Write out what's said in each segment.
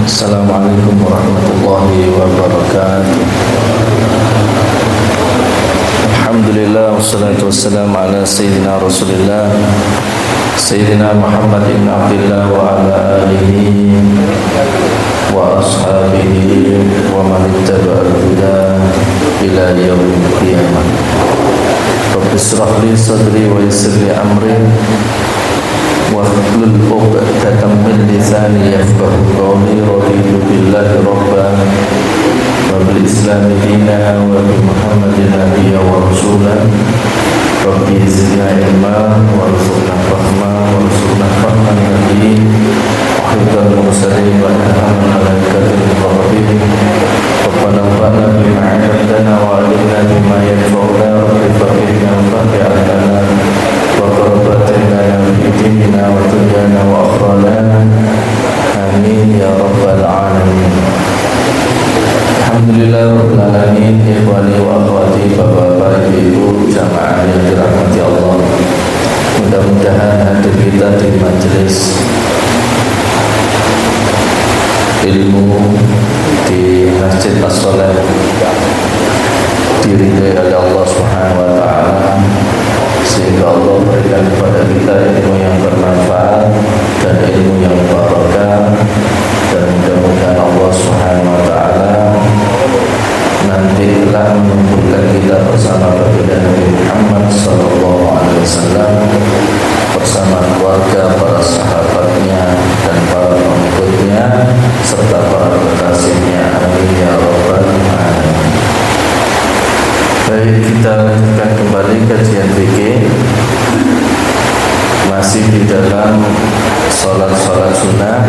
Assalamualaikum warahmatullahi wabarakatuh. Alhamdulillah wassalatu wassalamu ala sayyidina Rasulillah Sayyidina Muhammad ibn Abdillah wa ala alihi wa ashabihi wa man ittaba'a al-huda ila yaumil qiyamah. Rabbi ishrah li sadri wa yassir li amri wahlul 'uqdatam min lisani yafqahu qawli. Raditu billahi rabban wa bil islami dinan wa bi Muhammadin nabiyyan wa rasulan. Rabbi zidna ilma warzuqna fahma warzuqna fahman nabiyyin wa hifdzal mursalin wa ilhaman malaikatil muqarrabin. Rabbana anfa'na bima 'allamtana wa 'allimna bima yanfa'una wa faqihna wa fa'alna wa qurbatina fi dinina wa dunyana wa akhrana. Amin ya rabbal alamin. Alhamdulillah rabbil alamin. Ikhwani wa akhwati, bapak-bapak, ibu-ibu, jamaah yang dirahmati Allah. Mudah-mudahan hadir kita di majelis ilmu di Masjid As-Saleh diridhai oleh Allah Subhanahu wa taala, sehingga Allah berikan kepada kita ilmu yang bermanfaat dan ilmu yang barokah. Dan mudah-mudahan Allah Subhanahu wa taala nanti telah mengumpulkan kita bersama baginda Nabi Muhammad sallallahu alaihi wasallam, bersama keluarga, para sahabatnya dan para pengikutnya serta para kekasihnya. Amin ya rabbal alamin. Baik, kita lanjutkan kembali kajian fikih, masih di dalam salat sunnah.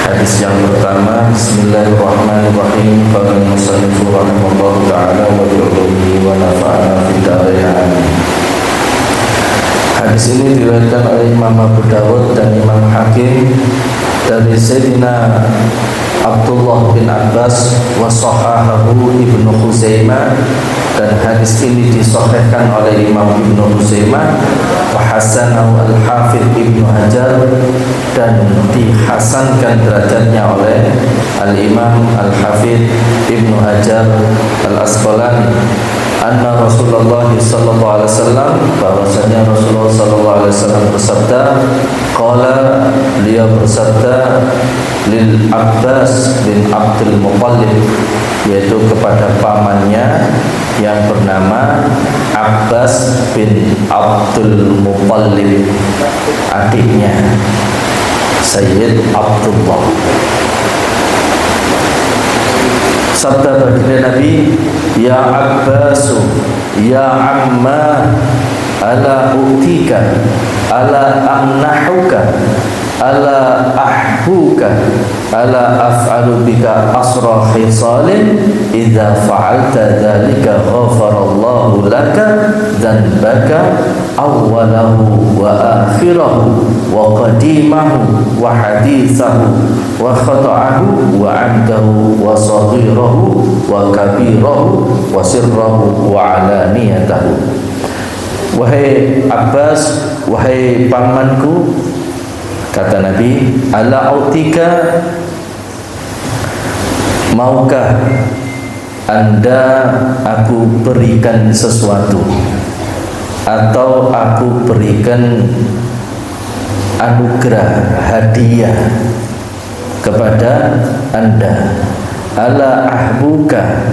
Hadis yang pertama, Bismillahirrahmanirrahim. Qala al-musannif rahimahullahu ta'ala wa bi'ulumihi wa nafa'ana fid dharain amin. Hadis ini diriwayatkan oleh Imam Abu Dawud dan Imam Hakim dari Sayyidina Abdullah bin Abbas wa sahahahu Ibnu Khuzaimah, dan hadis ini disahihkan oleh Imam Ibnu Khuzaimah wa hasanahu al-Hafidz Ibnu Hajar, dan dihasankan derajatnya oleh al-Imam al-Hafidz Ibnu Hajar al-Asqalani. Anna Rasulullah sallallahu alaihi wasallam, bahwasanya Rasulullah sallallahu alaihi wasallam bersabda, qala, beliau bersabda, lil Abbas bin Abdul Muttalib, yaitu kepada pamannya yang bernama Abbas bin Abdul Muttalib, adiknya Sayyid Abdullah. Sabda baginda Nabi, ya Abbasu, ya Amma, ala utika, ala amnahuka, ala ahbuka, ala af'alu bika asra khisalin, idza fa'alta dhalika ghafarallahu laka dhanbaka awwalahu wa akhirahu wa qadimahu wa hadithahu wa khata'ahu wa 'amdahu wa saghirahu wa kabirahu wa sirrahu wa 'alaniyatahu. Wahai Abbas, wahai pamanku, kata Nabi, ala autika, maukah Anda aku berikan sesuatu, atau aku berikan anugerah, hadiah kepada Anda. Ala ahbuka,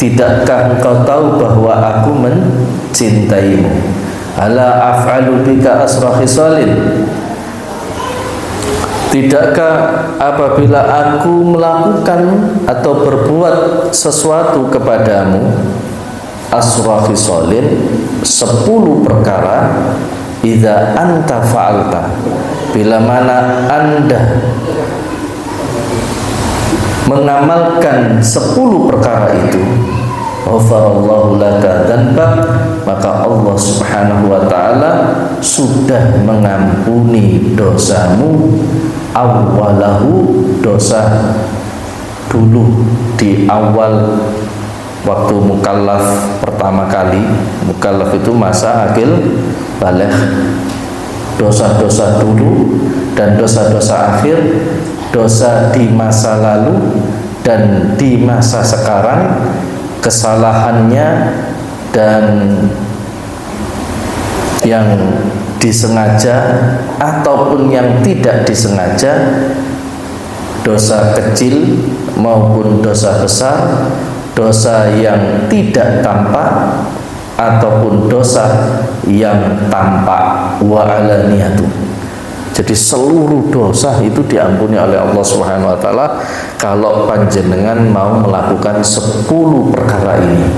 tidakkah engkau tahu bahwa aku mencintaimu? Ala af'alu bika asra khisalin, tidakkah apabila aku melakukan atau berbuat sesuatu kepadamu, asra khisalin, 10 perkara, idza anta fa'alta, bila mana Anda mengamalkan 10 perkara itu, ghafarallahu laka dzanbak, maka Allah Subhanahu wa taala sudah mengampuni dosamu, awwalahu, dosa dulu di awal waktu mukallaf pertama kali. Mukallaf itu masa akil baligh, dosa-dosa dulu dan dosa-dosa akhir, dosa di masa lalu dan di masa sekarang, kesalahannya dan yang disengaja ataupun yang tidak disengaja, dosa kecil maupun dosa besar, dosa yang tidak tampak ataupun dosa yang tampak, wa alaniyatu. Jadi seluruh dosa itu diampuni oleh Allah Subhanahu wa taala kalau panjenengan mau melakukan 10 perkara ini,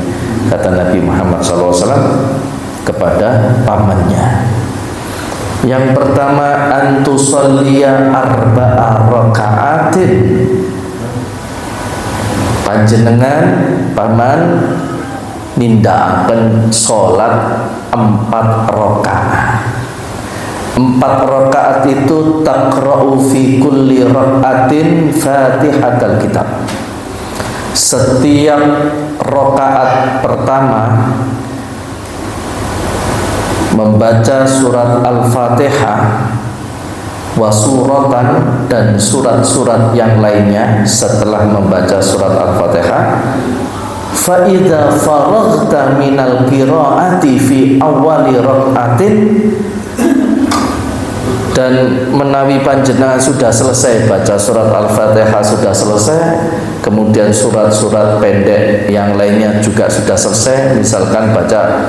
kata Nabi Muhammad SAW kepada pamannya. Yang pertama, antusolliya arba'a raka'atin. Panjenengan paman nindakaken salat 4 rakaat. 4 rakaat itu taqra'u fi kulli raka'atin Fatihatul Kitab. Setiap rakaat pertama membaca surat Al-Fatihah wa suratan dan surat-surat yang lainnya setelah membaca surat Al-Fatihah. Fa idza faraghta minal qiraati fi awwali rak'atin, dan menawi panjenengan sudah selesai baca surat Al-Fatihah, sudah selesai, kemudian surat-surat pendek yang lainnya juga sudah selesai, misalkan baca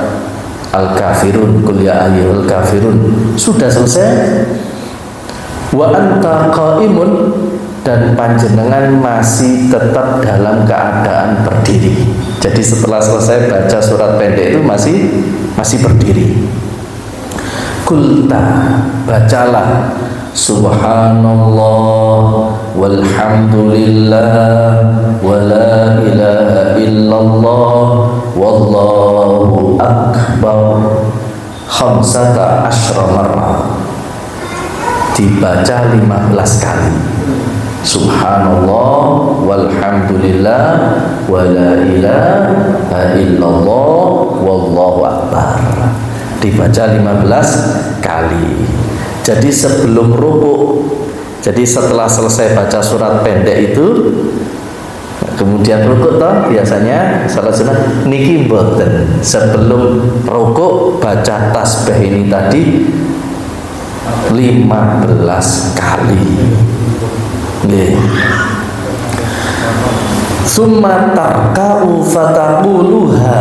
Al-Kafirun, Qul ya ayyuhal kafirun, sudah selesai, wa anta qaimun, dan panjenengan masih tetap dalam keadaan berdiri. Jadi setelah selesai baca surat pendek itu masih berdiri. Kulta, bacalah subhanallah walhamdulillah wa la ilaha illallah wallahu akbar khamsata asyra marrah, dibaca 15 kali. Subhanallah walhamdulillah wa la ilaha illallah wallahu akbar, dibaca 15 kali. Jadi sebelum rukuk, jadi setelah selesai baca surat pendek itu, kemudian rukuk toh biasanya salat sunat niki mboten, sebelum rukuk baca tasbih ini tadi 15 kali. Nggih. Summa tarka'u fataquluha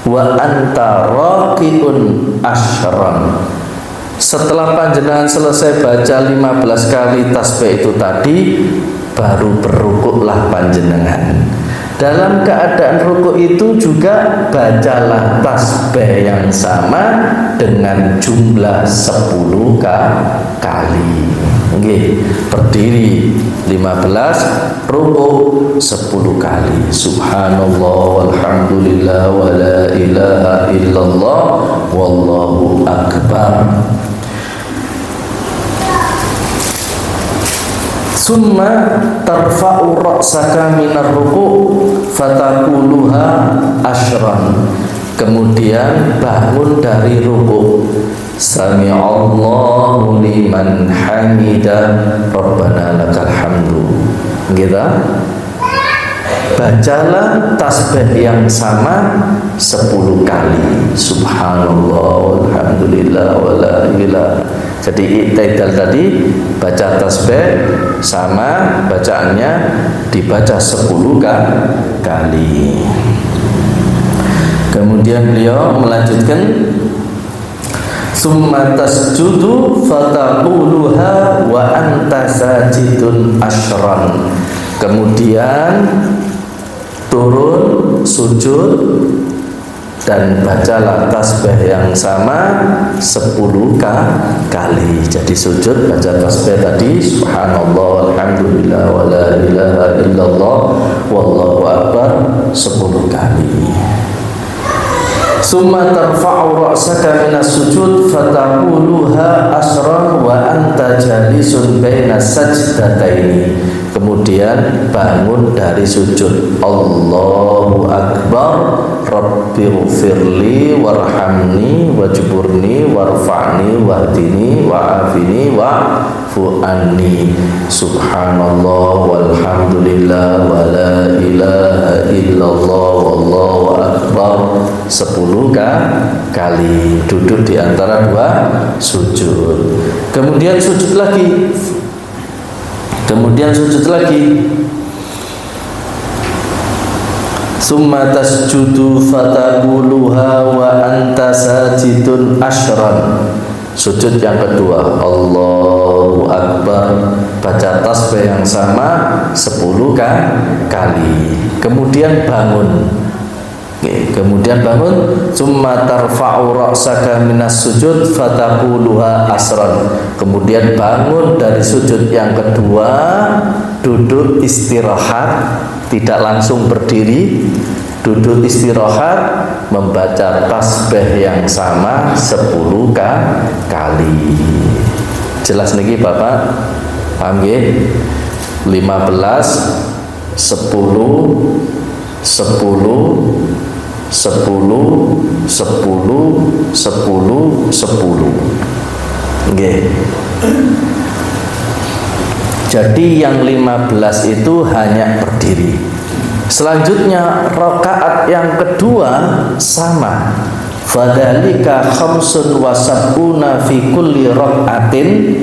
wa anta raqiun asyran. Setelah panjenengan selesai baca 15 kali tasbih itu tadi, baru berrukuklah panjenengan. Dalam keadaan rukuk itu juga bacalah tasbih yang sama dengan jumlah 10 kali. Nggih, berdiri 15, rukuk 10 kali. Subhanallah walhamdulillah wa la ilaha illallah wallahu akbar. Summa tarfa'u ra'saka minar ruku' fataquluha asyran. Kemudian bangun dari ruku', sami'allahu liman hamidah rabbana lakal hamdu. Gitu. Bacalah tasbih yang sama 10 kali. Subhanallah walhamdulillah wa la ilaha. Jadi i'tidal tadi baca tasbih sama bacaannya dibaca 10 kali. Kemudian beliau melanjutkan, summa tasjudu fataquluha wa anta sajidun asyran. Kemudian turun sujud dan bacalah tasbih yang sama 10 kali. Jadi sujud baca tasbih tadi subhanallah walhamdulillah wa la ilaha illallah wallahu akbar 10 kali. Summa tarfa'u ra'saka minas sujud fataquluha asran wa anta jalisun baina sajdataini. kemudian bangun dari sujud. Allahu Akbar, Rabbighfirli warhamni wajburni warfa'ni wahdini wa'afini wa'fu anni. Subhanallah walhamdulillah wa la ilaha illallah wallahu akbar 10 kali. Duduk di antara dua sujud. Kemudian sujud lagi. Summa tasjudu fataquluha wa anta sajidun asyran. Sujud yang kedua, Allahu Akbar, baca tasbih yang sama 10 kali. Kemudian bangun. Summa tarfa'u ra'saka minas sujud fataquluha asran. Kemudian bangun dari sujud yang kedua, duduk istirahat, tidak langsung berdiri, duduk istirahat, membaca tasbih yang sama 10 kali. Jelas niki Bapak? Paham nggih? 15 10 10 10 10 10 10. Nggih. Jadi yang 15 itu hanya berdiri. Selanjutnya rakaat yang kedua sama. Fadzalika khamsun wa sab'una fi kulli raka'atin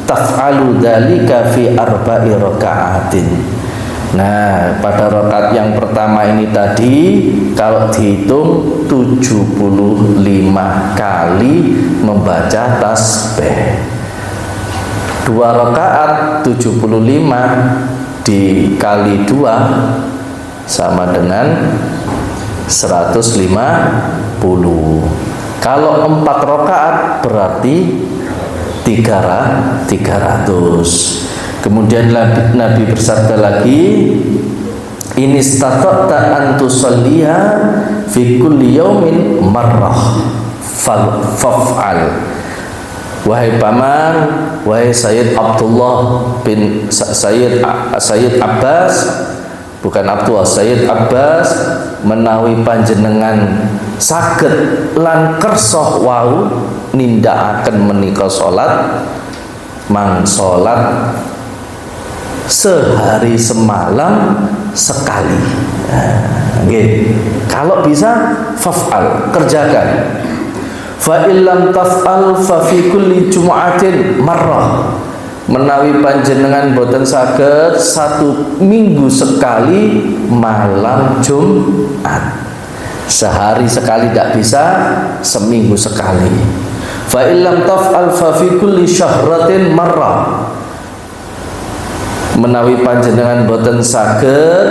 taf'alu dzalika fi arba'i raka'atin. Nah, pada rakaat yang pertama ini tadi kalau dihitung 75 kali membaca tasbih. 2 rakaat 75 dikali 2 sama dengan 150. Kalau 4 rakaat berarti 300. Kemudian Nabi bersabda lagi, ini istata'ta an tusalliha fi kulli yaumin marrah faf'al. Wahai paman, wahai Sayyid Abdullah bin Sayyid Abbas, bukan Abdullah, Sayyid Abbas, menawi panjenengan saged lan kersa wau nindakaken menika salat, mang salat sehari semalam sekali. Kalau bisa faf'al, kerjakan. Fa illam taf'al fa fi kulli jumu'atin marrah. Menawi panjenengan boten saged 1 minggu sekali malam Jumat. Sehari sekali tidak bisa, seminggu sekali. Fa illam taf'al fa fi kulli syahratin marrah. Menawi panjenengan boten saged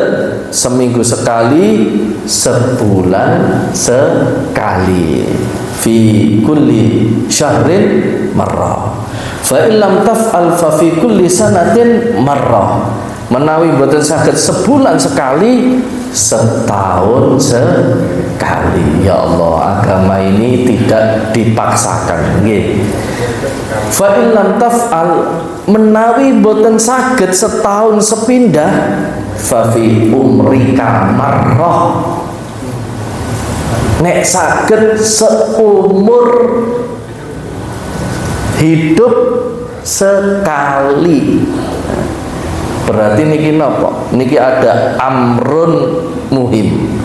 seminggu sekali, sebulan sekali. Fi kulli syahrin marrah. Fa illam taf'al fa fi kulli sanatin marrah. Menawi boten saged sebulan sekali, setahun sekali. Ya Allah, agama ini tidak dipaksakan. Nggih. Fa illam taf'al, menawi boten saged setahun sepindah, fa fi umrika marrah. Nek saged seumur hidup sekali. Berarti niki napa? Niki ada amrun muhim.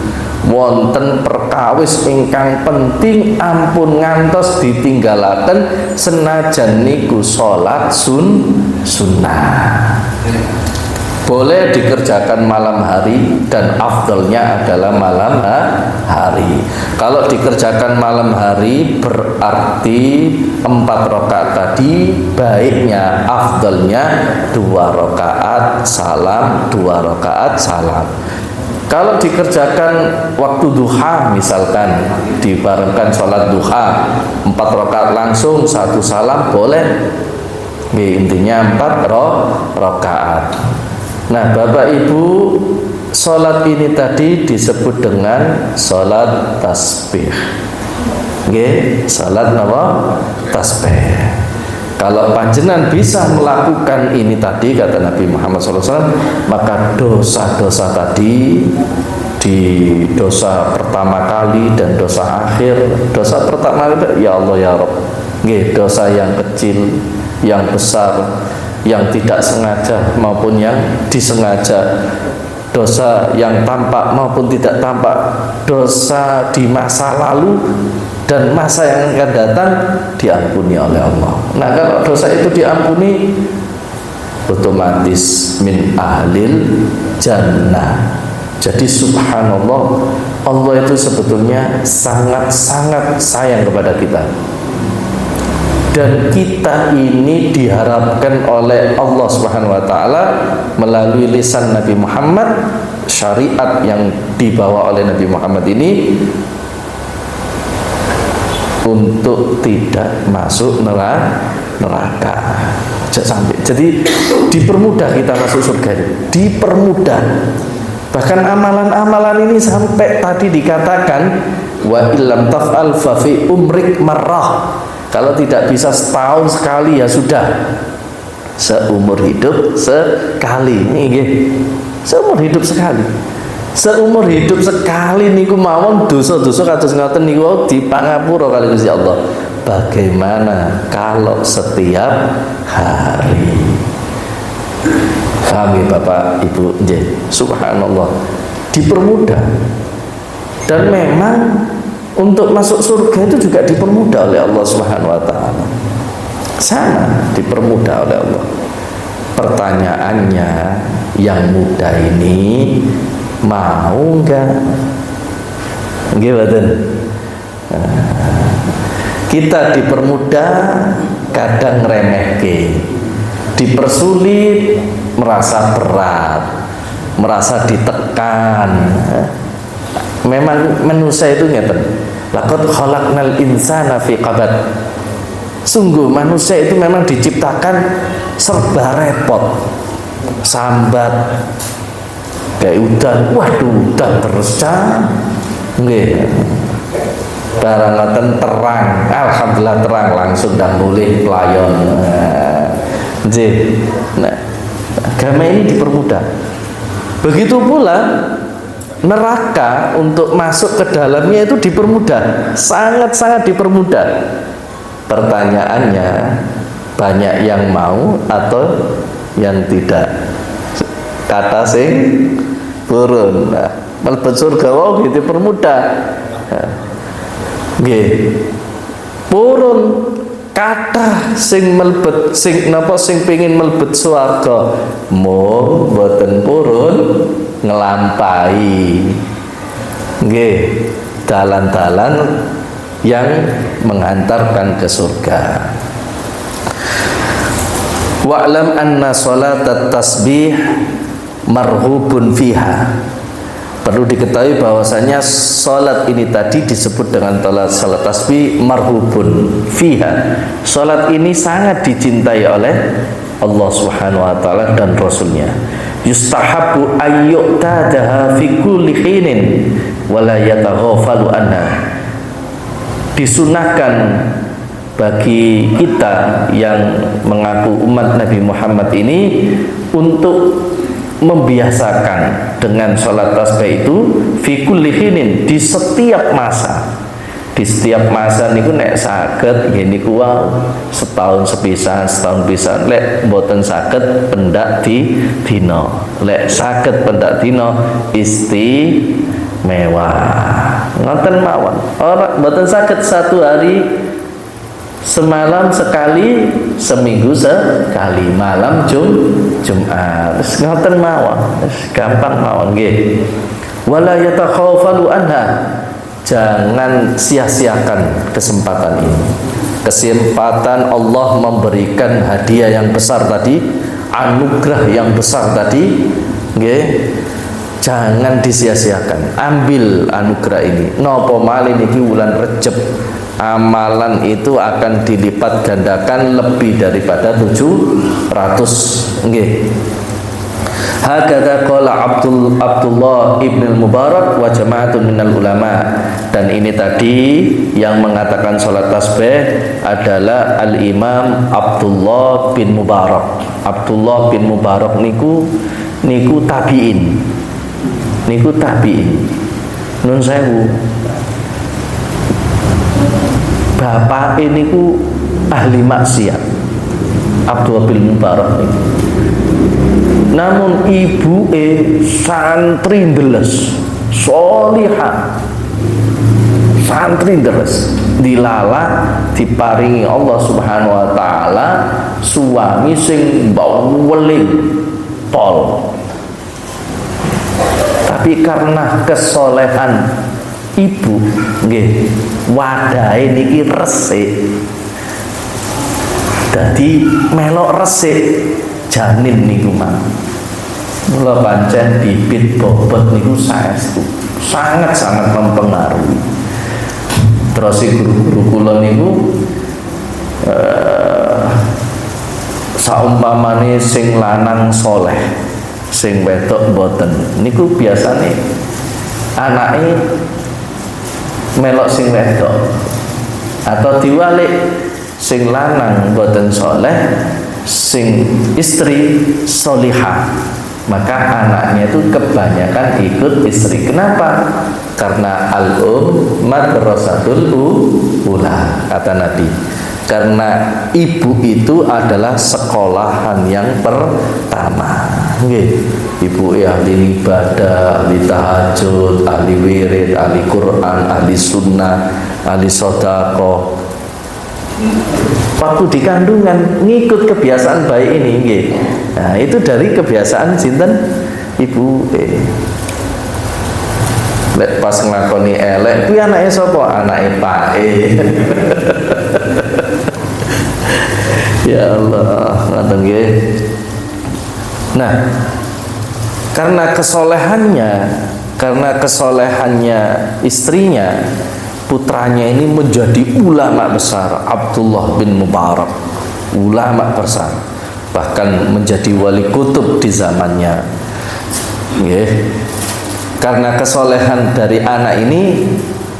Wonten perkawis ingkang penting ampun ngantos ditinggalaken senajan niku salat sunnah. Boleh dikerjakan malam hari dan afdalnya adalah malam hari. Kalau dikerjakan malam hari berarti 4 rakaat tadi, baiknya afdalnya 2 rakaat salam, 2 rakaat salam. Kalau dikerjakan waktu duha misalkan, dibarengkan sholat duha 4 rakaat langsung 1 salam boleh. Intinya 4 rakaat. Nah Bapak Ibu, sholat ini tadi disebut dengan sholat tasbih. Sholat apa? Tasbih. Kalau panjenengan bisa melakukan ini tadi, kata Nabi Muhammad SAW, maka dosa-dosa tadi, di dosa pertama kali dan dosa akhir. Dosa pertama kali, ya Allah ya Rabb, dosa yang kecil, yang besar, yang tidak sengaja maupun yang disengaja, dosa yang tampak maupun tidak tampak, dosa di masa lalu dan masa yang akan datang diampuni oleh Allah. Nah, kalau dosa itu diampuni, otomatis min ahlil jannah. Jadi subhanallah, Allah itu sebetulnya sangat-sangat sayang kepada kita. Dan kita ini diharapkan oleh Allah Subhanahu wa taala melalui lisan Nabi Muhammad, syariat yang dibawa oleh Nabi Muhammad ini, untuk tidak masuk neraka. Jadi dipermudah kita masuk surga, dipermudah. Bahkan amalan-amalan ini sampai tadi dikatakan wa illam taf'al fa fi umrik marrah. Kalau tidak bisa setahun sekali, ya sudah seumur hidup sekali. Nggih. Seumur hidup sekali. Seumur hidup sekali niku mawon dosa-dosa kados ngoten niku dipangapura kali Gusti Allah. Bagaimana kalau setiap hari? Kami Bapak Ibu, subhanallah, dipermudah. Dan memang untuk masuk surga itu juga dipermudah oleh Allah Subhanahu wa taala. Sama dipermudah oleh Allah. Pertanyaannya, yang muda ini mau enggak? Gimana? Kita dipermudah kadang remehke, dipersulit merasa berat, merasa ditekan. Memang manusia itu ngeten. Laqad khalaqnal insana fi qabad. Sungguh manusia itu memang diciptakan serba repot, sambat. Kayak udan, waduh udan terus nggih. Barang ngoten terang, alhamdulillah terang, langsung dah mulih pelayon. Nggih. Nah, agama ini dipermudah. Begitu pula neraka untuk masuk ke dalamnya itu dipermudah, sangat-sangat dipermudah. Pertanyaannya, banyak yang mau atau yang tidak? Kata sing purun. Nah, mlebet surga wae dipermudah. Nggih. Purun kathah sing mlebet sing pengin mlebet swarga, mung boten purun ngelampahi nggih dalan-dalan yang menghantarkan ke surga. Wa'lam anna sholatat tasbih marhubun fiha. Perlu diketahui bahwasanya salat ini tadi disebut dengan salat tasbih marhubun fiha. Salat ini sangat dicintai oleh Allah Subhanahu wa taala dan Rasulnya. Yustahabu ayyu'tadaha fi kulli hinin wa la yataghafalu anha. Disunahkan bagi kita yang mengaku umat Nabi Muhammad ini untuk membiasakan dengan sholat tasbih itu fi kulli hinin, di setiap masa. Di setiap masa niku nek saged nggih niku setahun sepisan, setahun pisan. Lek mboten saged pendak di dina. Lek saged pendak dina istimewa. Ngoten mawon. Ora mboten saged satu hari semalam sekali, seminggu sekali, malam Jumat. Wis ngoten mawon. Wis gampang mawon nggih. Wala yatakhawalu anha. Jangan sia-siakan kesempatan ini. Kesempatan Allah memberikan hadiah yang besar tadi, anugerah yang besar tadi, nggih. Jangan disia-siakan. Ambil anugerah ini. Napa malih niki wulan Rejab. Amalan itu akan dilipat gandakan lebih daripada 700, nggih. Hakadha qala Abdullah ibn al-Mubarak wa jama'atun minal ulama. Dan ini tadi yang mengatakan sholat tasbih adalah Al-Imam Abdullah bin Mubarak. Abdullah bin Mubarak niku tabi'in. Nun sewu. Bapak ini ku ahli maksiat. Abdullah bin Mubarak niku. Namun ibu santri ndeles, sholihah, santri ndeles, dilala diparingi Allah Subhanahu wa taala suami sing weling pol. Tapi karena kesolehan ibu nggih, wadahe niki resik. Dadi melok resik janin niku mah. Mula pancen bibit bobot niku saestu sangat-sangat mempengaruhi. Terus guru-guru kula niku saumpamane sing lanang soleh, sing wedok mboten, niku biasane anake melok sing wedok, atau diwalik sing lanang mboten soleh, sing istri solihah, maka anaknya itu kebanyakan ikut istri. Kenapa? Karena madrasatul ula, kata Nabi. Karena ibu itu adalah sekolahan yang pertama. Ibu ahli ibadah, ahli tahajud, ahli wirid, ahli Quran, ahli sunnah, ahli sedekah. Waktu di kandungan ngikut kebiasaan baik ini, nggih. Nah, itu dari kebiasaan sinten ibu. Lek pas nglakoni elek kuwi anake sapa? Anake pake. Ya Allah, ngoten nggih. Nah, karena kesolehannya istrinya, putranya ini menjadi ulama besar, Abdullah bin Mubarak, ulama besar, bahkan menjadi wali kutub di zamannya. Karena kesolehan dari anak ini,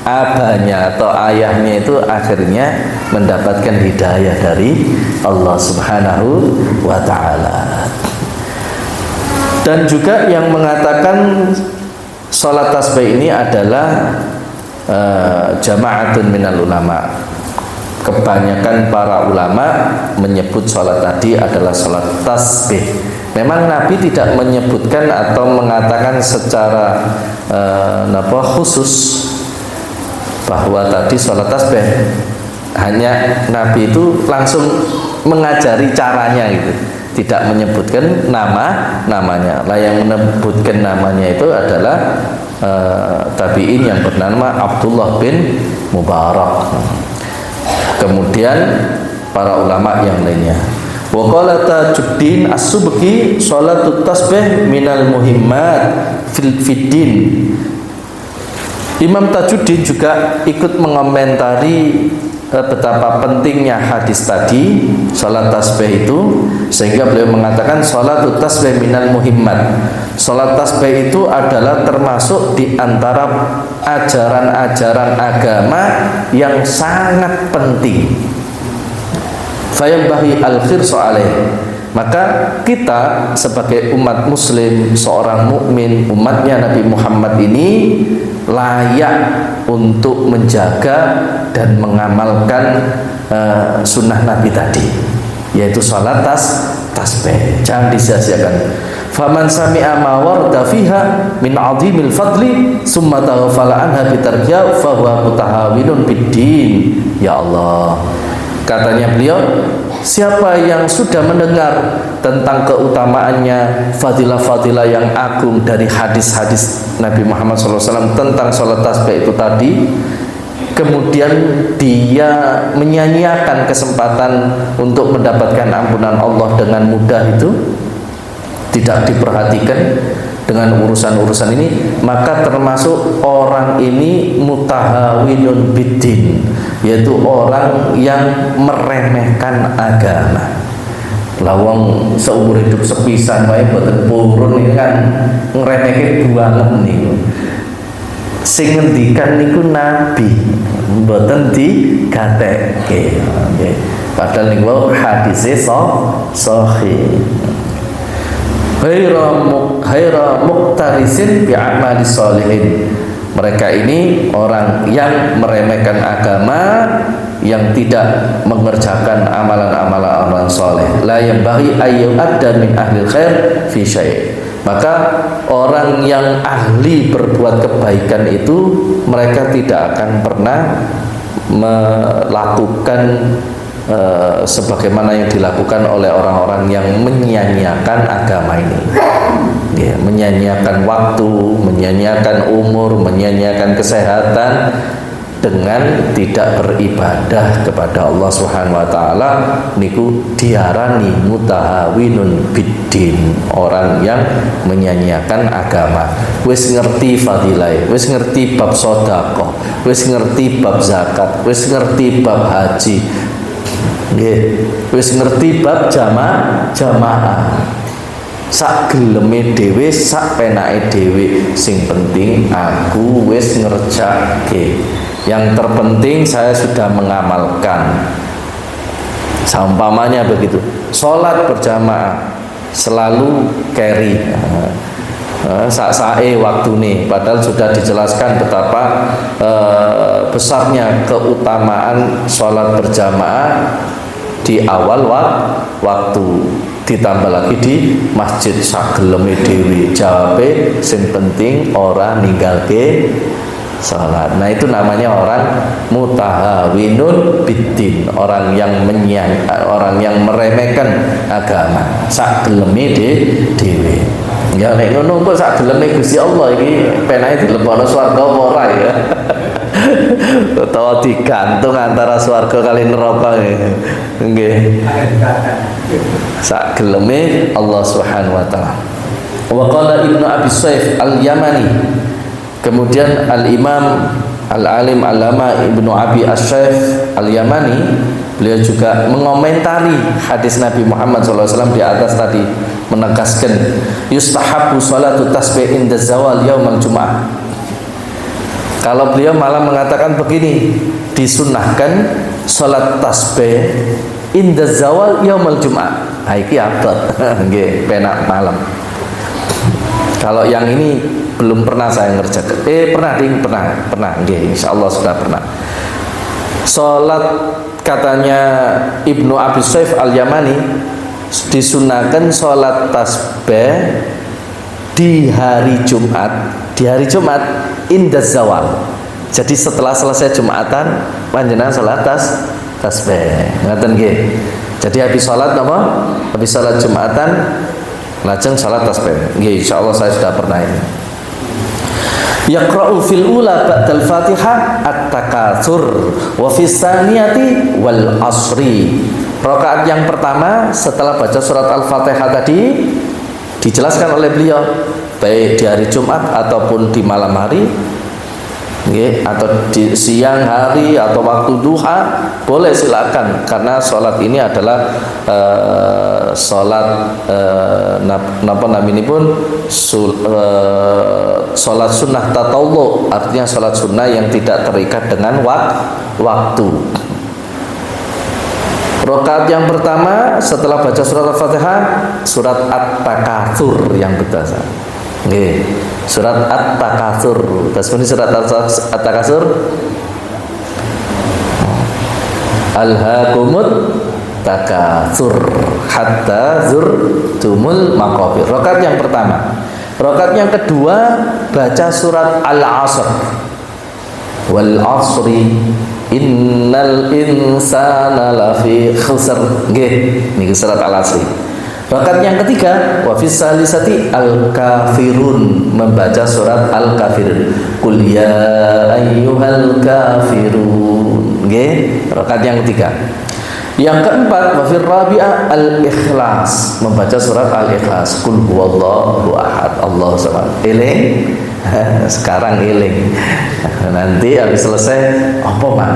abahnya atau ayahnya itu akhirnya mendapatkan hidayah dari Allah Subhanahu wa ta'ala. Dan juga yang mengatakan sholat tasbih ini adalah jama'atun minal ulama. Kebanyakan para ulama menyebut sholat tadi adalah sholat tasbih. Memang Nabi tidak menyebutkan atau mengatakan secara khusus bahwa tadi sholat tasbih. Hanya Nabi itu langsung mengajari caranya gitu, tidak menyebutkan namanya. Lah yang menyebutkan namanya itu adalah tabi'in yang bernama Abdullah bin Mubarak. Kemudian para ulama yang lainnya. Wa qala Tajuddin As-Subki shalatut tasbih minal muhimmat fil fiddin. Imam Tajuddin juga ikut mengomentari betapa pentingnya hadis tadi, salat tasbih itu, sehingga beliau mengatakan salatut tasbih minal muhimmat. Salat tasbih itu adalah termasuk di antara ajaran-ajaran agama yang sangat penting. Fayambahi al-khirsu alaih. Maka kita sebagai umat muslim, seorang mukmin, umatnya Nabi Muhammad ini layak untuk menjaga dan mengamalkan sunnah Nabi tadi, yaitu salat tasbih. Jangan disia-siakan. Faman sami'a ma warda fiha min 'azimil fadli summa taghfala anha bitarji'a fa huwa mutahawinun bid-din. Ya Allah, katanya beliau, siapa yang sudah mendengar tentang keutamaannya, fadilah-fadilah yang agung dari hadis-hadis Nabi Muhammad SAW tentang sholat tasbih itu tadi, kemudian dia menyanyiakan kesempatan untuk mendapatkan ampunan Allah dengan mudah, itu tidak diperhatikan dengan urusan-urusan ini, maka termasuk orang ini mutahawinun biddin, yaitu orang yang meremehkan agama. Lawang seumur hidup sepisan wae boten purun ini kan ngremehke banget niku. Sing ngendikan niku nabi, mboten digatekke. Nggih. Padahal niku hadise sahih. Ghaira muqtarisin bi amali sholihin. Mereka ini orang yang meremehkan agama, yang tidak mengerjakan amalan-amalan soleh. La yanbaghi ayyu'adda min ahli khair fi syai'. Maka orang yang ahli berbuat kebaikan itu mereka tidak akan pernah melakukan sebagaimana yang dilakukan oleh orang-orang yang menyia-nyiakan agama ini. Ya, menyia-nyiakan waktu, menyia-nyiakan umur, menyia-nyiakan kesehatan dengan tidak beribadah kepada Allah Subhanahu wa taala. Niku diarani mutahawinun biddin, orang yang menyia-nyiakan agama. Wis ngerti fadilah, wis ngerti bab sedekah, wis ngerti bab zakat, wis ngerti bab haji. Nggih, wis ngerti bab jamaah. Sak geleme dhewe, sak penake dhewe. Sing penting aku wis ngerjake. Yang terpenting saya sudah mengamalkan. Saumpamanya begitu. Salat berjamaah selalu carry. Sak-sae waktune, padahal sudah dijelaskan betapa besarnya keutamaan salat berjamaah di awal waktu, ditambah lagi di masjid sageleme dhewe. Jawabe sing penting ora ninggalke salat. Nah, itu namanya orang mutahawinun biddin, orang yang orang yang meremehkan agama sageleme dhewe. Ya nek ngono kok sageleme Gusti Allah iki penake dilebokno swarga apa ora ya. Utawa digantung antara swarga kali neraka nggih. Sak geleme Allah Subhanahu wa taala. Wa qala Ibnu Abi Shaykh Al-Yamani. Kemudian Al-Imam Al-Alim Alama Ibnu Abi Asy-Syaikh Al-Yamani, beliau juga mengomentari hadis Nabi Muhammad SAW di atas tadi, menegaskan yustahabu sholatu tasbih inda zawal yaumal jum'ah. Kalau beliau malah mengatakan begini, disunahkan sholat tasbih inda zawal yaumal jum'ah. Nah, iki abad nggih penak malam. Kalau yang ini belum pernah saya ngerjakan. Pernah nggih, insyaallah sudah pernah. Sholat katanya Ibnu Abi Shaykh Al-Yamani, disunahkan sholat tasbih di hari Jumat, inda zawal. Jadi setelah selesai Jumatan panjenengan sholat tasbih. Ngaten nggih. Jadi habis sholat apa? Habis sholat Jumatan lajeng sholat tasbih. Nggih, insyaallah saya sudah pernah ini. Yaqra'u fil ula ba'dal Fatihah at-takatsur wa fis tsaniyati wal asri. Rakaat yang pertama setelah baca surat Al-Fatihah tadi dijelaskan oleh beliau, baik di hari Jumat ataupun di malam hari, atau di siang hari atau waktu duha, boleh silakan, karena sholat ini adalah sholat napa namanya pun sholat sunnah tatawwu, artinya sholat sunnah yang tidak terikat dengan waktu. Rakaat yang pertama setelah baca surat Al-Fatihah, surat At-Takatsur yang berdasar. Nggih, surat At-Takatsur. Tasbih surat At-Takatsur. Alhaakumut takatsur hatta zurtumul maqabir. Rakaat yang pertama. Rakaat yang kedua baca surat Al-Asr. Wal 'asri innal insana lafi khusr. Nggih, niki surat Al-Asr. Rakaat yang ketiga wa fis salisati al-kafirun, membaca surat Al-Kafirun. Qul ya ayyuhal kafirun. Nggih, rakaat yang ketiga. Yang keempat wa fir rabi'ah al-ikhlas, membaca surat Al-Ikhlas. Qul huwallahu ahad, Allahu samad. Eling? Sekarang eling. Nanti habis selesai apa, Pak?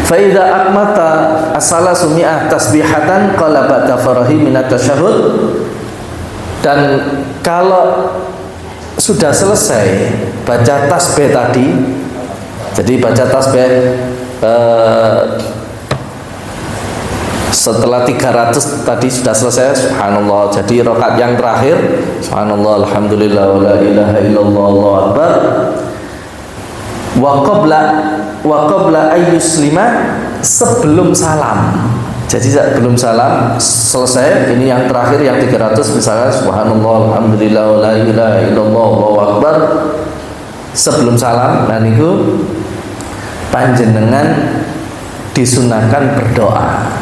Faida akmata asala sumi'ah tasbihatan qala ba'da farahi minat tasyahud Dan kalau sudah selesai baca tasbih tadi, jadi baca tasbih setelah 300 tadi sudah selesai subhanallah, jadi rakaat yang terakhir subhanallah alhamdulillah wa la ilaha illallah Allahu akbar, wa qabla ayyuslima, sebelum salam. Jadi sebelum salam selesai, ini yang terakhir yang 300 misalnya subhanallah alhamdulillah wa la ilaha illallah Allahu akbar, sebelum salam dan itu panjenengan disunahkan berdoa.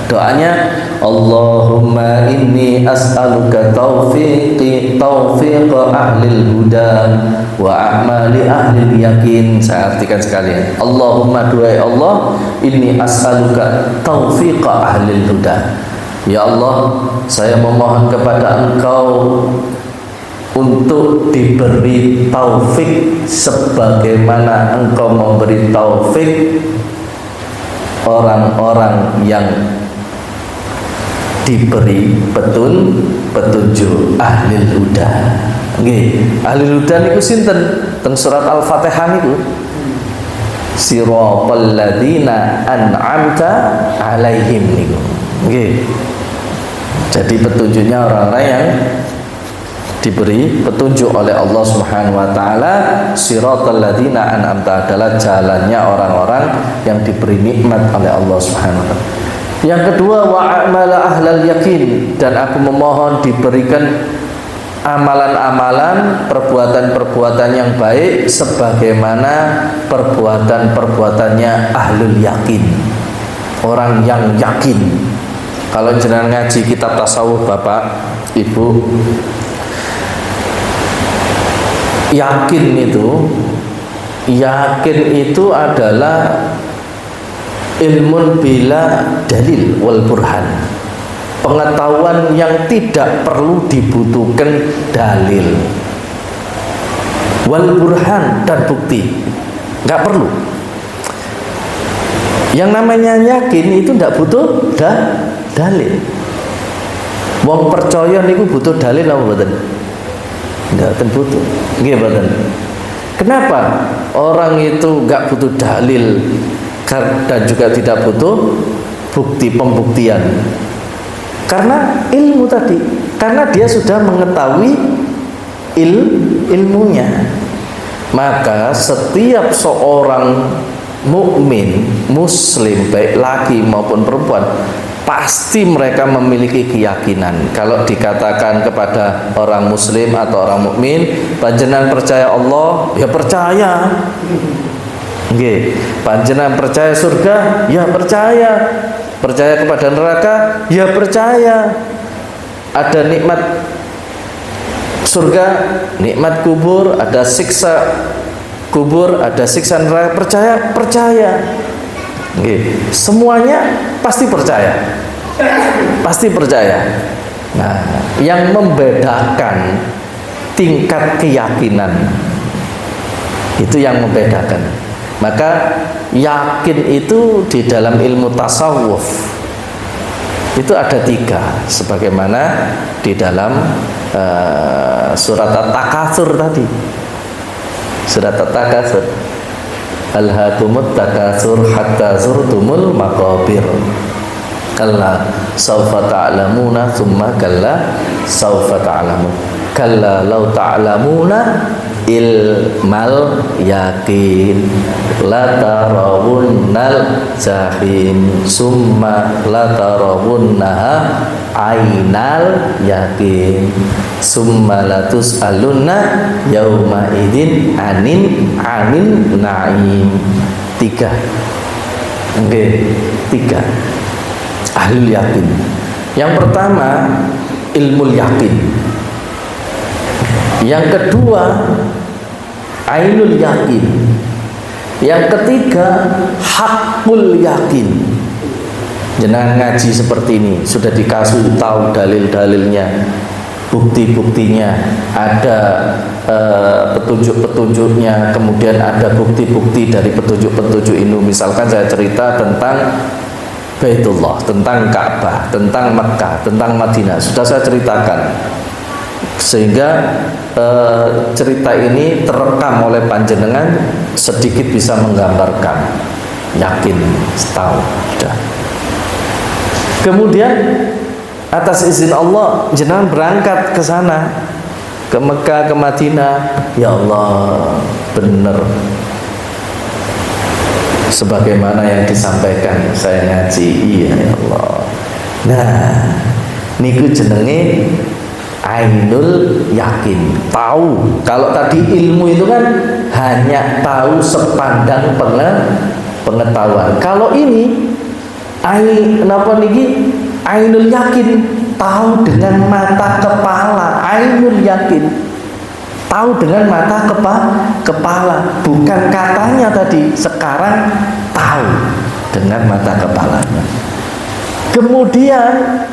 Doanya Allahumma inni as'aluka taufiqa ahlil huda wa a'mali ahlil yakin. Saya artikan sekalian. Allahumma, duhai Allah, inni as'aluka taufiqa ahlil huda. Ya Allah, saya memohon kepada Engkau untuk diberi taufik sebagaimana Engkau memberi taufik orang-orang yang diberi petunjuk ahlil huda. Nggih, ahlil huda niku sinten? Teng surat Al-Fatihah niku. Siratal ladzina an'amta alaihim niku. Nggih. Jadi petunjuknya orang-orang yang diberi petunjuk oleh Allah Subhanahu wa taala. Siratal ladzina an'amta adalah jalannya orang-orang yang diberi nikmat oleh Allah Subhanahu wa taala. Yang kedua, wa a'mala ahlal yakin, dan aku memohon diberikan amalan-amalan, perbuatan-perbuatan yang baik sebagaimana perbuatan-perbuatannya ahlul yakin, orang yang yakin. Kalau jenengan ngaji kitab tasawuf Bapak, Ibu, yakin itu adalah ilmun bila dalil wal burhan, pengetahuan yang tidak perlu dibutuhkan dalil, wal burhan, dan bukti, nggak perlu. Yang namanya yakin itu tidak butuh dalil. Wong percaya niku butuh dalil apa mboten? Nggak butuh. Nggih mboten. Kenapa orang itu nggak butuh dalil dan juga tidak butuh pembuktian? Karena ilmu tadi, karena dia sudah mengetahui ilmunya. Maka setiap seorang mukmin muslim, baik laki maupun perempuan, pasti mereka memiliki keyakinan. Kalau dikatakan kepada orang muslim atau orang mukmin, panjenengan percaya Allah? Ya percaya. Nggih, panjenengan percaya surga? Ya percaya. Percaya kepada neraka? Ya percaya. Ada nikmat surga, nikmat kubur, ada siksa kubur, ada siksa neraka, percaya. Nggih, semuanya pasti percaya. Pasti percaya. Nah, yang membedakan tingkat keyakinan itu yang membedakan. Maka yakin itu di dalam ilmu tasawuf itu ada 3, sebagaimana di dalam surat At-Takatsur tadi. Surat At-Takatsur, alhaakumut takatsur hatta zurtumul maqabir, kalla sawfa ta'lamuna thumma kalla sawfa ta'lamun, kalla law ta'lamuna ilmal yakin latarawunnal jahim summa latarawunnaha ainal yakin summa latus'alunna yauma idin anin na'im. 3. Oke, 3 ahlul yakin. Yang pertama ilmul yakin, yang kedua ainul yakin, yang ketiga hakul yakin. Jenengan ngaji seperti ini sudah dikasih tahu dalil-dalilnya, bukti-buktinya, ada petunjuk-petunjuknya, kemudian ada bukti-bukti dari petunjuk-petunjuk itu. Misalkan saya cerita tentang Baitullah, tentang Ka'bah, tentang Mekah, tentang Madinah, sudah saya ceritakan. Sehingga cerita ini terekam oleh panjenengan sedikit bisa menggambarkan, yakin, tahu. Sudah. Kemudian atas izin Allah jenengan berangkat ke sana, ke Mekah, ke Madinah. Ya Allah, benar sebagaimana yang disampaikan saya ngaji. Iya ya Allah. Nah, niku jenenge ainul yakin, tahu. Kalau tadi ilmu itu kan hanya tahu sepandang pengetahuan. Kalau ini ainul yakin, tahu dengan mata kepala. Ainul yakin, tahu dengan mata kepala. Bukan katanya tadi, sekarang tahu dengan mata kepalanya. Kemudian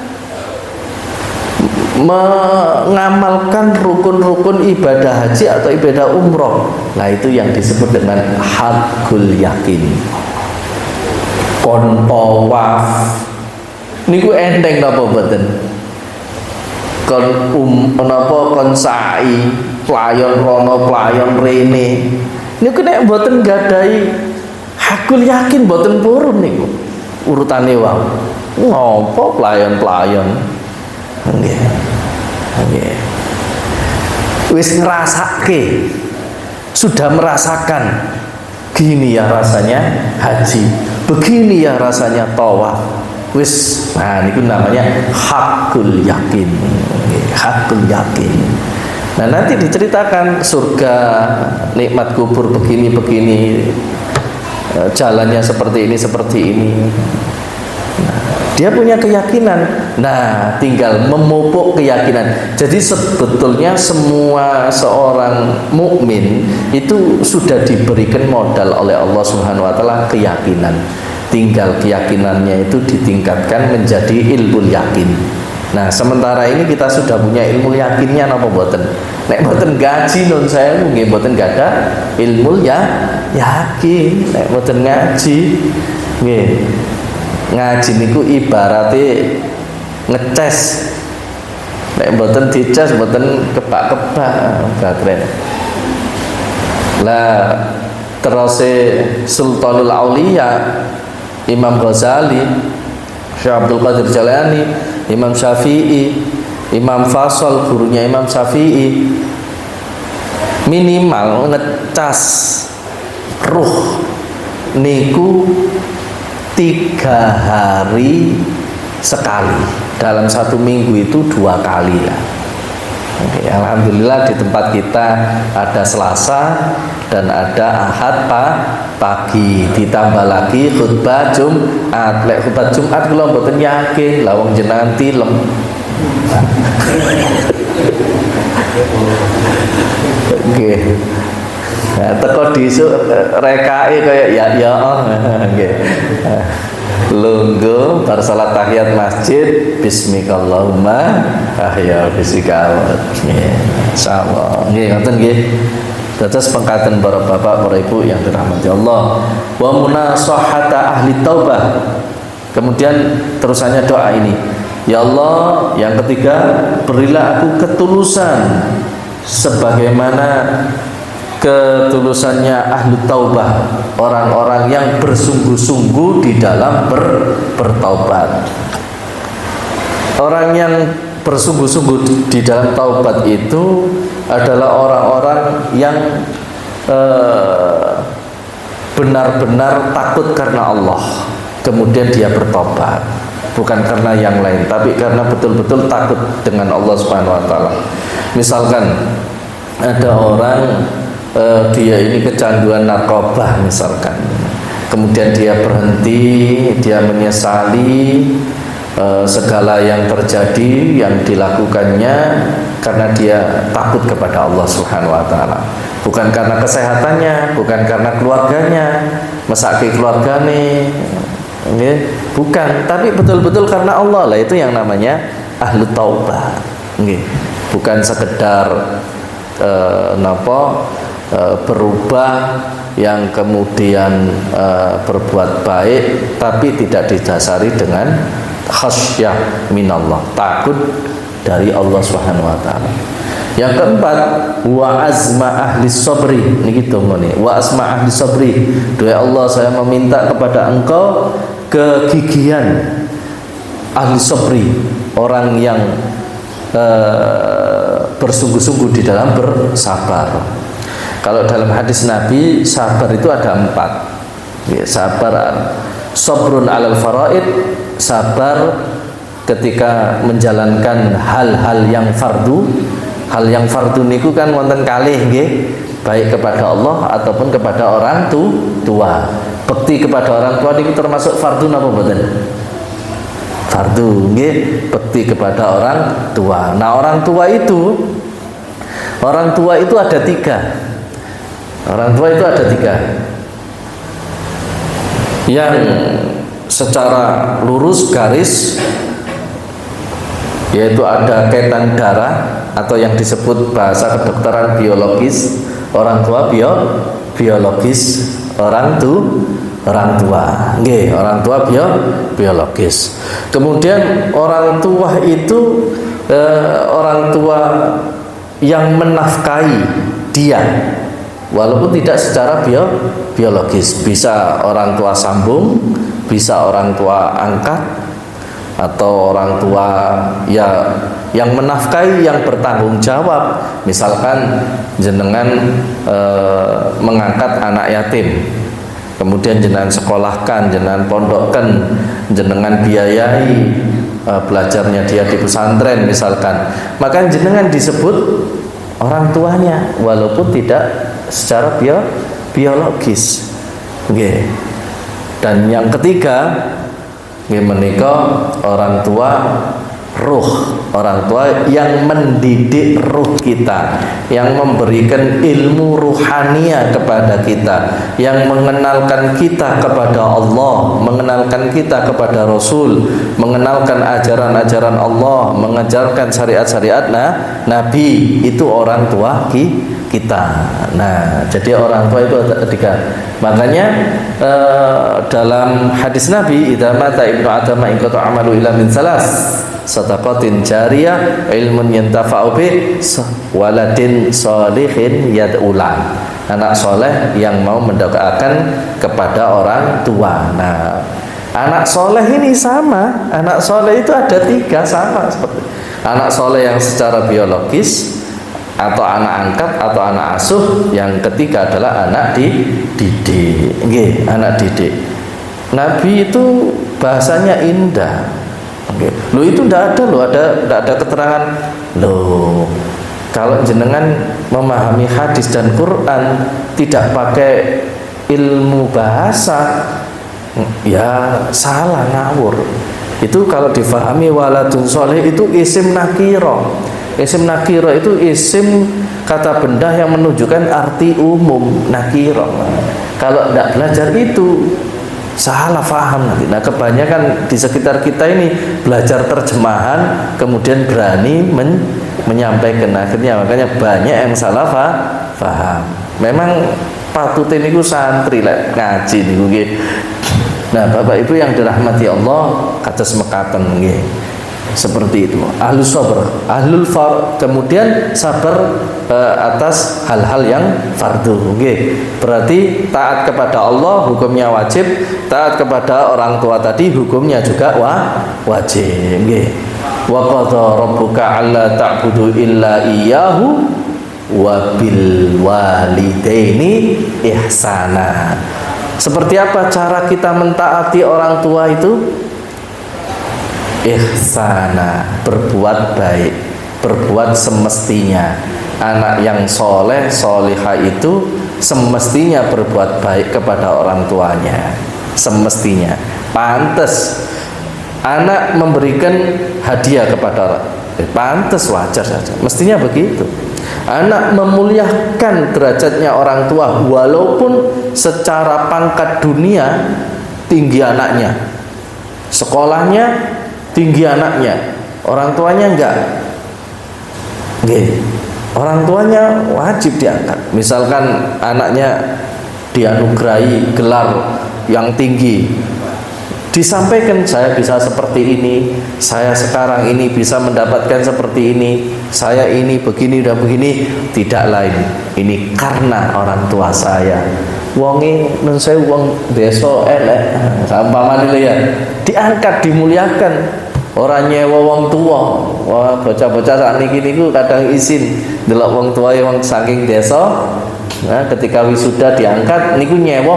mengamalkan rukun-rukun ibadah haji atau ibadah umroh. Nah, itu yang disebut dengan hakul yakin. Kon tawaf niku enteng napa mboten? Kon kon sa'i, playon rono playon rene. Niku nek mboten gadahi hakul yakin mboten purun niku urutane wae. Ngopo playon-playon? Nggih. Nggih. Wis ngrasake, sudah merasakan gini ya rasanya haji, begini ya rasanya tawaf. Wis, nah niku namanya hakul yakin. Hakul yakin. Nah, nanti diceritakan surga, nikmat kubur begini-begini, jalannya seperti ini. Nah, dia punya keyakinan. Nah, tinggal memupuk keyakinan. Jadi sebetulnya semua seorang mukmin itu sudah diberikan modal oleh Allah Subhanahu wa taala keyakinan. Tinggal keyakinannya itu ditingkatkan menjadi ilmu yakin. Nah, sementara ini kita sudah punya ilmu yakinnya napa mboten? Nek mboten gaji nun saya nggih mboten gada ilmu yakin. Nek mboten ngaji nggih. Ngaji niku ibarate ngeces. Nek mboten dicas mboten kebak-kebak keren. Lah terus Sultanul Auliya Imam Ghazali, Syekh Abdul Qadir Jalani, Imam Syafi'i, Imam Fasol gurunya Imam Syafi'i, minimal ngecas ruh niku 3 hari sekali. Dalam 1 minggu itu 2 kali lah. Oke, alhamdulillah di tempat kita ada Selasa dan ada Ahad pagi, ditambah lagi khutbah Jumat. Lek khutbah Jumat kula mboten yakin lah wong jenengan tilem. Oke. Nah, teko disuk rekae kaya ya nggih. Lungguh bar salat tahiyat masjid bismikallahumma ahya bisikal. Insyaallah. Nggih ngoten nggih. Dados pengkaten para bapak, para ibu yang dirahmati Allah. Wa munasahata ahli taubah. Kemudian terusannya doa ini. Ya Allah, yang ketiga, berilah aku ketulusan sebagaimana ketulusannya ahli taubah, orang-orang yang bersungguh-sungguh di dalam bertaubat. Orang yang bersungguh-sungguh di dalam taubat itu adalah orang-orang yang benar-benar takut karena Allah, kemudian dia bertobat, bukan karena yang lain, tapi karena betul-betul takut dengan Allah Subhanahu wa taala. Misalkan ada orang dia ini kecanduan narkoba misalkan, kemudian dia berhenti, dia menyesali segala yang terjadi, yang dilakukannya karena dia takut kepada Allah Subhanahu wa taala, bukan karena kesehatannya, bukan karena keluarganya, mesake keluargane, bukan, tapi betul-betul karena Allah. Lah itu yang namanya ahlu taubah, bukan sekedar berubah yang kemudian berbuat baik tapi tidak didasari dengan khasyah minallah, takut dari Allah Subhanahu wa taala. Yang keempat, wa azma ahli sabri. Niki dongane. Wa azma ahli sabri. Doa Allah, saya meminta kepada Engkau kegigihan ahli sabri, orang yang bersungguh-sungguh di dalam bersabar. Kalau dalam hadis Nabi, sabar itu ada 4. Ya, sabar, sabrun alal faraid, sabar ketika menjalankan hal-hal yang fardu. Hal yang fardu niku kan wonten kalih nggih, baik kepada Allah ataupun kepada orang tua. Bekti kepada orang tua niku termasuk fardu napa mboten? Fardu nggih, bekti kepada orang tua. Nah, orang tua itu ada 3. Orang tua itu ada 3. Yang secara lurus garis, yaitu ada kaitan darah atau yang disebut bahasa kedokteran biologis, orang tua biologis, orang tua, nggih, orang tua biologis. Kemudian orang tua itu orang tua yang menafkahi dia, walaupun tidak secara biologis. Bisa orang tua sambung, bisa orang tua angkat, atau orang tua ya yang menafkahi, yang bertanggung jawab. Misalkan jenengan mengangkat anak yatim, kemudian jenengan sekolahkan, jenengan pondokkan, jenengan biayai belajarnya dia di pesantren misalkan, maka jenengan disebut orang tuanya walaupun tidak secara biologis. Nggih. Dan yang ketiga, menikah orang tua ruh, orang tua yang mendidik ruh kita, yang memberikan ilmu ruhania kepada kita, yang mengenalkan kita kepada Allah, mengenalkan kita kepada Rasul, mengenalkan ajaran-ajaran Allah, mengajarkan syariat-syariat Nabi. Itu orang tua kita. Nah, jadi orang tua itu ada 3. Makanya dalam hadis Nabi, idza mata ibnu adama in qata amalu illa min salas, sadaqatin jariyah, ilmun yantafa'u bi, waladin sholihin yad'ulan. Anak soleh yang mau mendoakan kepada orang tua. Nah, anak soleh ini sama. Anak soleh itu ada 3, sama seperti anak soleh yang secara biologis, atau anak angkat, atau anak asuh. Yang ketiga adalah anak didik. Nggih, anak didik. Nabi itu bahasanya indah. Nggih. Loh, itu tidak ada keterangan. Loh, kalau jenengan memahami hadis dan Quran tidak pakai ilmu bahasa, ya salah, ngawur. Itu kalau difahami waladun soleh itu isim nakiro. Isim nakiro itu isim kata benda yang menunjukkan arti umum, nakiro. Kalau tidak belajar itu salah faham nanti. Nah, kebanyakan di sekitar kita ini belajar terjemahan kemudian berani menyampaikan, akhirnya makanya banyak yang salah faham. Memang patutin itu santri lah ngaji niku nggih. Nah, Bapak Ibu yang dirahmati Allah, kados mekaten nggih. Seperti itu, ahlus sabr, ahlul far, kemudian sabar atas hal-hal yang fardu. Okay. Berarti taat kepada Allah hukumnya wajib, taat kepada orang tua tadi hukumnya juga wajib. Okay. Wa qadha rabbuka alla ta'budu illa iyyahu wa bil walidaini ihsana. Seperti apa cara kita mentaati orang tua itu? Ihsana, berbuat baik, berbuat semestinya. Anak yang soleh, solihah itu semestinya berbuat baik kepada orang tuanya. Semestinya, pantas. Anak memberikan hadiah kepada orang, pantas, wajar saja. Mestinya begitu. Anak memuliakan derajatnya orang tua, walaupun secara pangkat dunia tinggi anaknya, sekolahnya tinggi anaknya, orang tuanya enggak. Nggih. Orang tuanya wajib diangkat. Misalkan anaknya dianugerahi gelar yang tinggi, disampaikan, saya bisa seperti ini, saya sekarang ini bisa mendapatkan seperti ini, saya ini begini dan begini. Tidak lain, ini karena orang tua saya. Wonge nun saya wong desa elek, sampamane ya, diangkat, dimuliakan. Orang nyewa wong tua. Wah, bocah-bocah sakniki niku kadang izin delok wong tua wong saking desa. Nah, ketika wisuda diangkat niku nyewa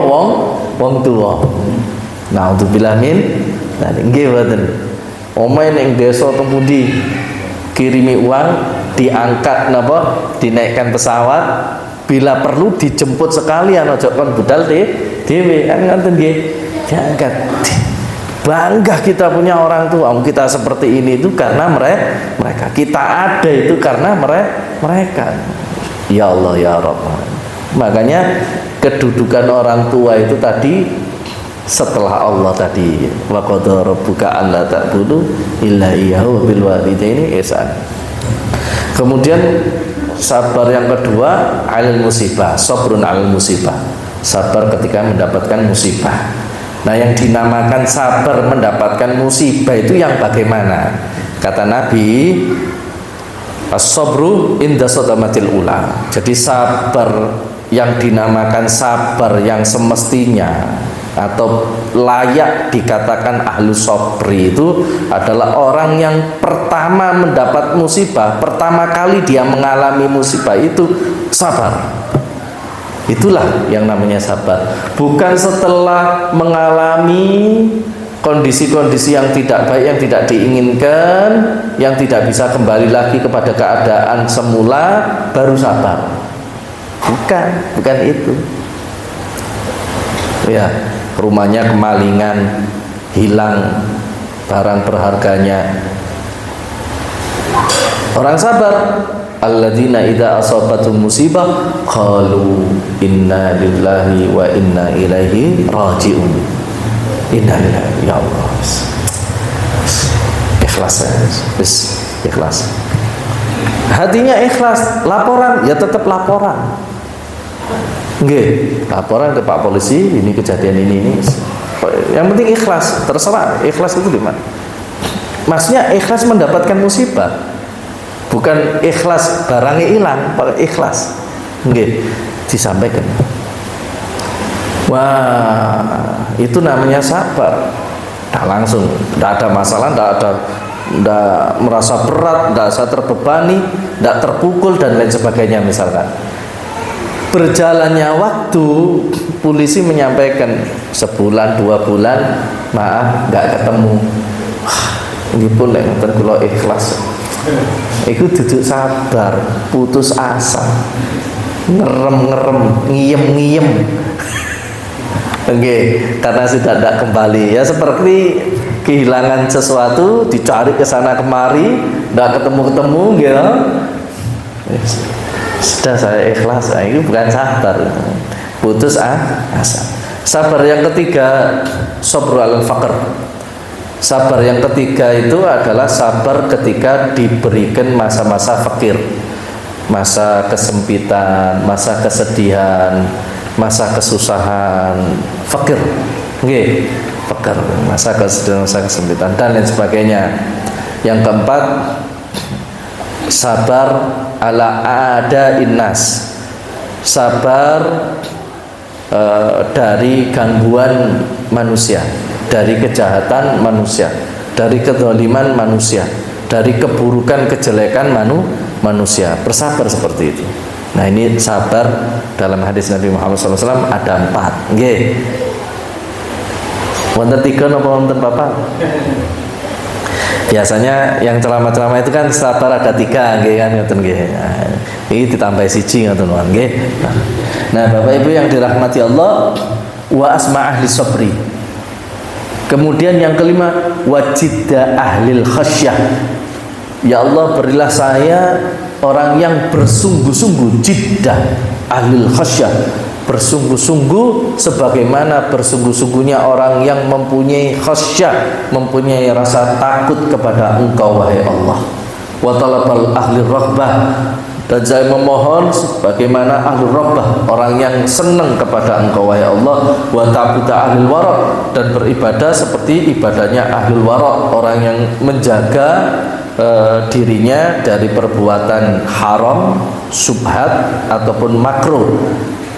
wong tua. Nah, untuk bilamin, nah nggih mboten. Omahe ning desa teng pundi kirimi uang, diangkat napa, dinaikkan pesawat, bila perlu dijemput sekalian, aja kon budal dhewe kan ngoten nggih. Diangkat. Bangga kita punya orang tua. Kita seperti ini itu karena mereka. Kita ada itu karena mereka. Ya Allah ya Rabb. Makanya kedudukan orang tua itu tadi setelah Allah tadi, wa qadara rabbuka alla ta'budu illa iyyahu wa bil walidaini ihsan. Kemudian sabar yang kedua, alal musibah, sabrun alal musibah. Sabar ketika mendapatkan musibah. Nah, yang dinamakan sabar mendapatkan musibah itu yang bagaimana? Kata Nabi, as-sabru inda sadamatil ula. Jadi sabar yang dinamakan sabar yang semestinya atau layak dikatakan ahlu sabri itu adalah orang yang pertama mendapat musibah, pertama kali dia mengalami musibah itu sabar. Itulah yang namanya sabar. Bukan setelah mengalami kondisi-kondisi yang tidak baik, yang tidak diinginkan, yang tidak bisa kembali lagi kepada keadaan semula baru sabar. Bukan itu. Ya, rumahnya kemalingan, hilang barang berharganya. Orang sabar, alladzina idza asabatuhum musibah qalu inna lillahi wa inna ilaihi raji'un. Inna lillahi, ya Allah. Ikhlas, ikhlas. Hatinya ikhlas, laporan ya tetap laporan. Nggih, laporan ke Pak Polisi, ini kejadian ini. Yang penting ikhlas, terserah ikhlas itu gimana. Maksudnya ikhlas mendapatkan musibah. Bukan ikhlas barangnya hilang, pakai ikhlas. Nggih, disampaikan. Wah, itu namanya sabar. Nah, langsung, tidak ada masalah, tidak merasa berat, tidak merasa terbebani, tidak terpukul dan lain sebagainya misalkan. Berjalannya waktu, polisi menyampaikan sebulan, 2 bulan, maaf, nggak ketemu. Ini pun yang kalau ikhlas. Itu duduk sabar, putus asa, ngerem, ngiem. Oke, karena sudah tidak kembali. Ya seperti kehilangan sesuatu, dicari ke sana kemari, tidak ketemu, gitu. Sudah saya ikhlas, ini bukan sabar, putus asa. Sabar yang ketiga, sabru alal faqr. Sabar yang ketiga itu adalah sabar ketika diberikan masa-masa fakir, masa kesempitan, masa kesedihan, masa kesusahan, fakir, okay. Fakir, masa kesedihan, masa kesempitan dan lain sebagainya. Yang keempat, sabar ala ada innas, sabar dari gangguan manusia, dari kejahatan manusia, dari kezaliman manusia, dari keburukan kejelekan manusia. Bersabar seperti itu. Nah, ini sabar dalam hadis Nabi Muhammad SAW ada 4. Nggih. Wonten 3 napa wonten 4? Biasanya yang ceramah-ceramah itu kan sabar ada 3, nggih kan ngoten nggih. Nah, ini ditambah 1 ngoten nggih. Nah, Bapak Ibu yang dirahmati Allah, wa asma ahli sabri. Kemudian yang kelima, wajidda ahlil khasyah. Ya Allah, berilah saya orang yang bersungguh-sungguh, jiddah ahlil khasyah, bersungguh-sungguh sebagaimana bersungguh-sungguhnya orang yang mempunyai khasyah, mempunyai rasa takut kepada Engkau wahai Allah. Wa talabal ahli raghbah, Dan saya memohon sebagaimana ahlul rabbah, orang yang senang kepada Engkau wahai Allah, wa ta'budu ahlul wara', dan beribadah seperti ibadahnya ahlul wara', orang yang menjaga dirinya dari perbuatan haram, syubhat ataupun makruh,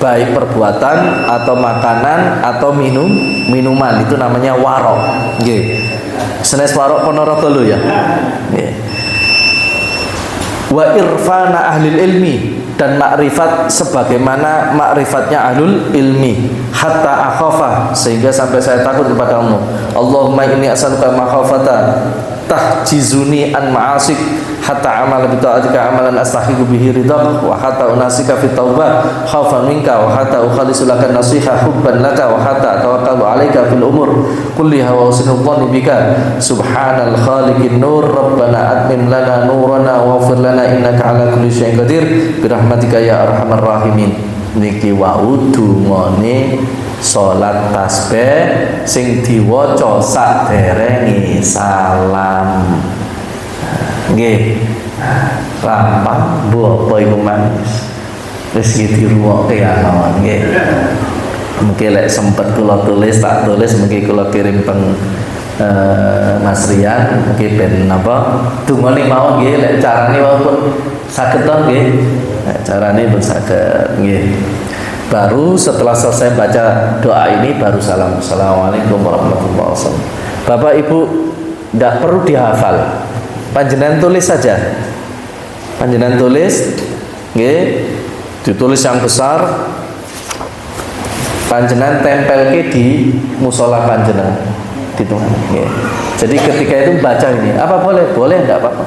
baik perbuatan atau makanan atau minuman, itu namanya wara'. Nggih. Senes wara' ponorogo lho ya. Nggih. Wa irfana ahlil ilmi, dan makrifat sebagaimana makrifatnya ahlul ilmi, hatta akhafa, sehingga sampai saya takut kepadamu. Allahumma inni as'aluka makhafata tahjizuni an ma'asik, hatta amala bi ta'atika amalan astahiqu bihi ridhak, wa hatta unasika fit taubah khaufan minka, wa hatta ukhalisu laka nasiha hubban laka, wa hatta atawakkalu alaika fil umur kulliha wa usinu dhanni bika. Subhanal khaliqin nur, rabbana atmim lana nurana waghfir lana innaka ala kulli syai'in qadir bi rahmatika ya arhamar rahimin. Niki wau dungane salat tasbih sing diwaca saderenge salam. Nggih. Rampang bu apa iku manis. Wis diruwokke ya mawon nggih. Mungkin lek sempet kula tulis, tak tulis mungkin kula kirim peng Mas Rian, mungkin ben napa dungane mawon nggih, lek carane walaupun saged to nggih. Carane pun saged nggih. Baru setelah selesai baca doa ini baru salam. Assalamualaikum warahmatullahi wabarakatuh. Bapak Ibu tidak perlu dihafal, panjenengan tulis saja. Panjenengan tulis, nggih, ditulis yang besar, panjenengan tempelke di musola panjenengan, gitu. Nggih. Jadi ketika itu baca ini, apa boleh? Boleh, tidak apa-apa.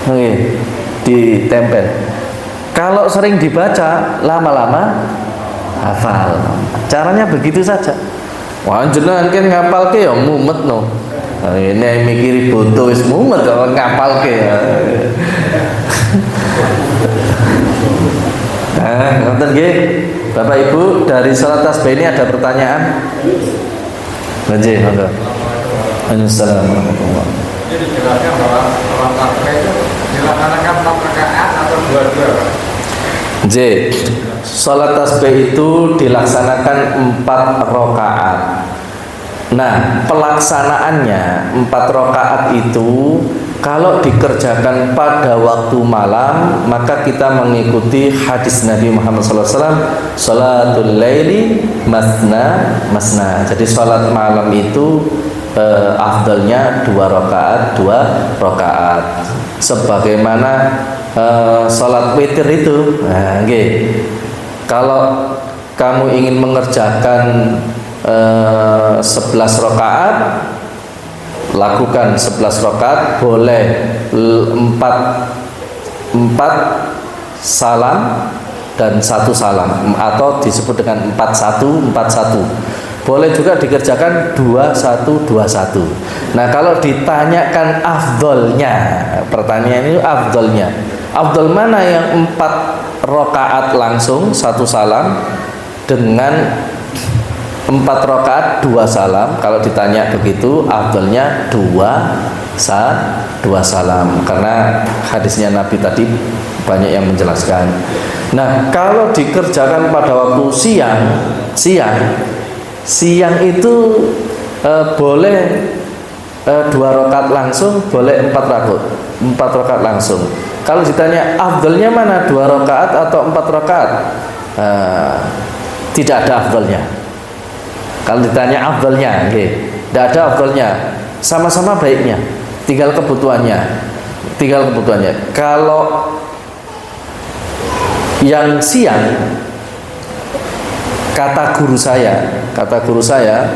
Nggih, ditempel. Kalau sering dibaca, lama-lama hafal. Caranya begitu saja. Wah, jenengan kan ngapalke ya mumet no. Ini mikiri bonto wis mumet kalau ngapalke ya. Nah, ngoten nggih. Bapak Ibu, dari salat tasbih ini ada pertanyaan? Nggih, monggo. Assalamualaikum warahmatullahi wabarakatuh. Jadi dijelaskan bahwa sholat tasbih itu dilaksanakan 4 rakaat atau 2-2. J. Salat tasbih itu dilaksanakan 4 rakaat. Nah, pelaksanaannya 4 rakaat itu kalau dikerjakan pada waktu malam, maka kita mengikuti hadis Nabi Muhammad SAW, salatul laili masna masna. Jadi salat malam itu afdalnya 2 rakaat. Sebagaimana salat witir itu. Nah, nggih. Kalau kamu ingin mengerjakan 11 rakaat, lakukan 11 rakaat, boleh 4 salam dan 1 salam, atau disebut dengan 4141. Boleh juga dikerjakan 2121. Nah, kalau ditanyakan afdolnya, pertanyaan itu afdolnya. Afdol mana yang 4 rakaat langsung 1 salam dengan 4 rakaat 2 salam? Kalau ditanya begitu, afdolnya 2 salam, karena hadisnya Nabi tadi banyak yang menjelaskan. Nah, kalau dikerjakan pada waktu siang itu boleh 2 rakaat langsung, boleh 4 rakaat langsung. Kalau ditanya afdalnya mana, 2 rakaat atau 4 rakaat, tidak ada afdalnya. Kalau ditanya afdalnya, tidak ada afdalnya, sama-sama baiknya, tinggal kebutuhannya. Kalau yang siang, kata guru saya,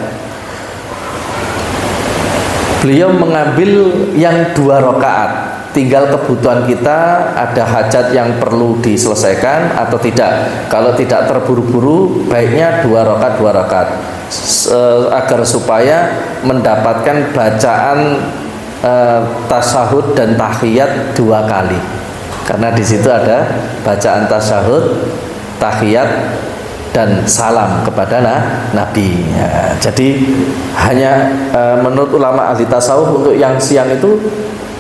beliau mengambil yang 2 rakaat. Tinggal kebutuhan kita, ada hajat yang perlu diselesaikan atau tidak. Kalau tidak terburu-buru, baiknya 2 rakaat, agar supaya mendapatkan bacaan tasyahud dan tahiyat 2 kali. Karena di situ ada bacaan tasyahud, tahiyat dan salam kepada Nabi. Ya, jadi hanya menurut ulama ahli tasawuf, untuk yang siang itu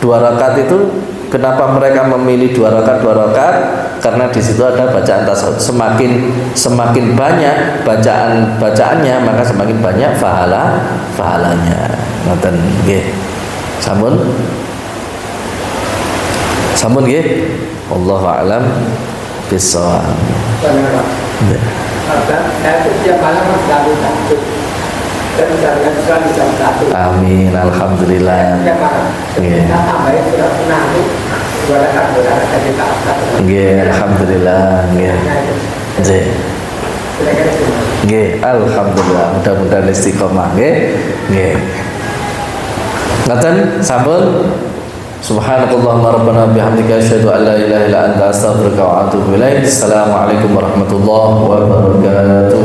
2 rakaat itu Kenapa mereka memilih 2 rakaat? Karena di situ ada bacaan tasawuf. Semakin banyak bacaannya, maka semakin banyak pahalanya. Ngoten nggih. Sampun nggih. Wallahu a'lam bishawab. Saya itu tiap malam selalu takut dan jangan selalu jam 1. Amin, alhamdulillah. Tiap malam. Nggih. Kita tambahin surat sunnah itu 2 rakaat kita angkat. Nggih, alhamdulillah. Nggih. Nggih. Kira-kira itu. Nggih, alhamdulillah. Mudah-mudahan istiqomah nggih. Nggih. Ngaten sampun. Subhanakallahumma rabbana bihamdika asyhadu an la ilaha illa anta astaghfiruka wa atubu ilaik. Assalamualaikum warahmatullahi wabarakatuh.